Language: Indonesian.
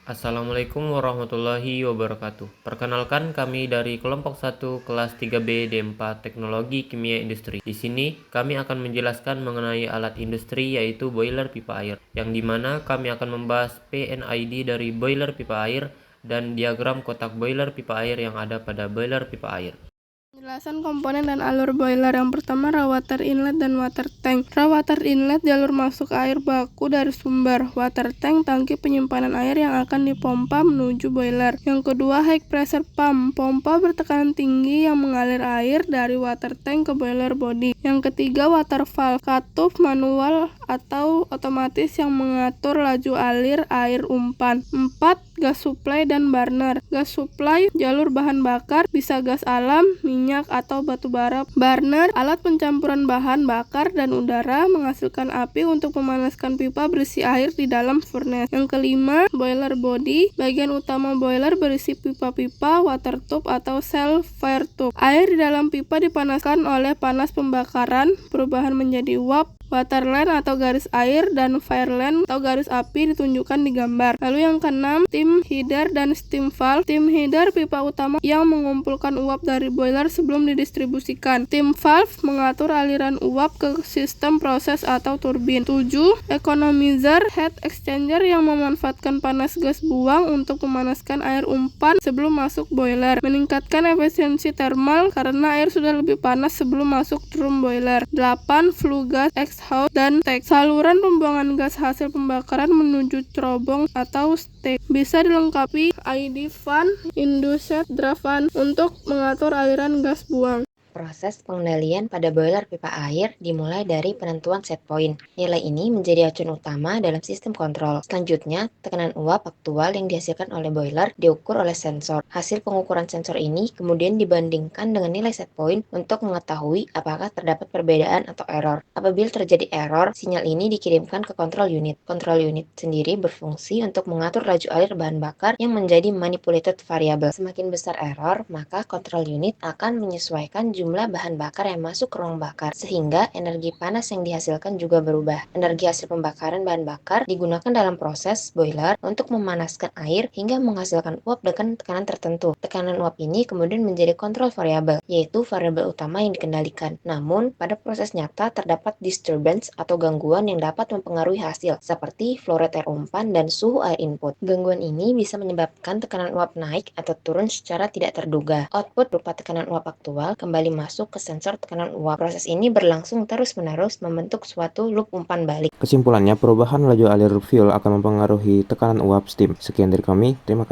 Assalamualaikum warahmatullahi wabarakatuh. Perkenalkan kami dari kelompok 1 kelas 3B D4 Teknologi Kimia Industri. Di sini kami akan menjelaskan mengenai alat industri yaitu boiler pipa air, yang dimana kami akan membahas PNID dari boiler pipa air dan diagram kotak boiler pipa air yang ada pada boiler pipa air. Penjelasan komponen dan alur boiler. Yang pertama, raw water inlet dan water tank. Raw water inlet jalur masuk air baku dari sumber. Water tank tangki penyimpanan air yang akan dipompa menuju boiler. Yang kedua, high pressure pump, pompa bertekanan tinggi yang mengalir air dari water tank ke boiler body. Yang ketiga, water valve, katup manual atau otomatis yang mengatur laju alir air umpan. 4. Gas supply dan burner. Gas supply jalur bahan bakar, bisa gas alam, minyak atau batu bara. Burner alat pencampuran bahan bakar dan udara menghasilkan api untuk memanaskan pipa berisi air di dalam furnace. Yang kelima, boiler body. Bagian utama boiler berisi pipa-pipa, water tube atau cell fire tube. Air di dalam pipa dipanaskan oleh panas pembakaran, perubahan menjadi uap. Waterline atau garis air dan fireline atau garis api ditunjukkan di gambar. Lalu yang keenam, steam header dan steam valve. Steam header pipa utama yang mengumpulkan uap dari boiler sebelum didistribusikan. Steam valve mengatur aliran uap ke sistem proses atau turbin. 7. Economizer heat exchanger yang memanfaatkan panas gas buang untuk memanaskan air umpan sebelum masuk boiler. Meningkatkan efisiensi thermal karena air sudah lebih panas sebelum masuk drum boiler. 8. Flue gas exhaust dan stack. Saluran pembuangan gas hasil pembakaran menuju cerobong atau stack. Bisa dilengkapi ID fan, induced draft fan untuk mengatur aliran gas buang. Proses pengendalian pada boiler pipa air dimulai dari penentuan set point. Nilai ini menjadi acuan utama dalam sistem kontrol. Selanjutnya, tekanan uap aktual yang dihasilkan oleh boiler diukur oleh sensor. Hasil pengukuran sensor ini kemudian dibandingkan dengan nilai set point untuk mengetahui apakah terdapat perbedaan atau error. Apabila terjadi error, sinyal ini dikirimkan ke control unit. Control unit sendiri berfungsi untuk mengatur laju alir bahan bakar yang menjadi manipulated variable. Semakin besar error, maka control unit akan menyesuaikan jumlah bahan bakar yang masuk ke ruang bakar, sehingga energi panas yang dihasilkan juga berubah. Energi hasil pembakaran bahan bakar digunakan dalam proses boiler untuk memanaskan air hingga menghasilkan uap dengan tekanan tertentu. Tekanan uap ini kemudian menjadi kontrol variabel, yaitu variabel utama yang dikendalikan. Namun, pada proses nyata terdapat disturbance atau gangguan yang dapat mempengaruhi hasil, seperti flow rate air umpan dan suhu air input. Gangguan ini bisa menyebabkan tekanan uap naik atau turun secara tidak terduga. Output berupa tekanan uap aktual kembali masuk ke sensor tekanan uap. Proses ini berlangsung terus-menerus membentuk suatu loop umpan balik. Kesimpulannya, perubahan laju alir fuel akan mempengaruhi tekanan uap steam. Sekian dari kami, terima kasih.